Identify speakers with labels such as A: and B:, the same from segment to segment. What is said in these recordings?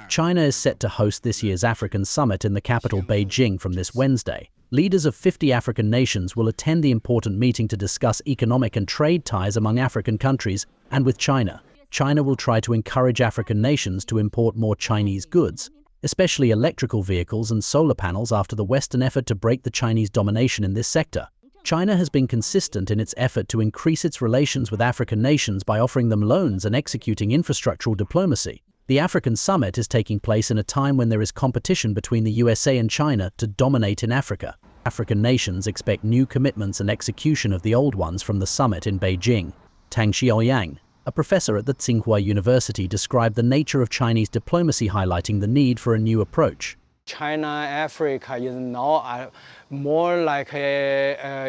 A: China is set to host this year's African summit in the capital Beijing from this Wednesday. Leaders of 50 African nations will attend the important meeting to discuss economic and trade ties among African countries and with China. China will try to encourage African nations to import more Chinese goods, especially electrical vehicles and solar panels, after the Western effort to break the Chinese domination in this sector. China has been consistent in its effort to increase its relations with African nations by offering them loans and executing infrastructural diplomacy. The African summit is taking place in a time when there is competition between the USA and China to dominate in Africa. African nations expect new commitments and execution of the old ones from the summit in Beijing. Tang Xiaoyang, a professor at the Tsinghua University, described the nature of Chinese diplomacy, highlighting the need for a new approach.
B: China-Africa is now more like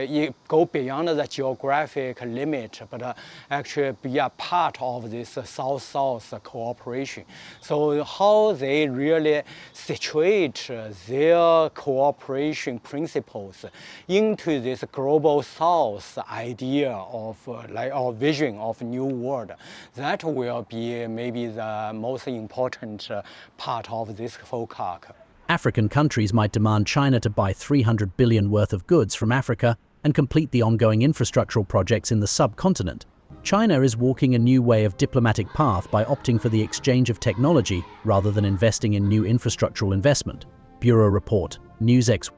B: you go beyond the geographic limit, but actually be a part of this South-South cooperation. So how they really situate their cooperation principles into this global South idea of our vision of new world, that will be maybe the most important part of this FOCAC.
A: African countries might demand China to buy $300 billion worth of goods from Africa and complete the ongoing infrastructural projects in the subcontinent. China is walking a new way of diplomatic path by opting for the exchange of technology rather than investing in new infrastructural investment. Bureau Report, NewsX.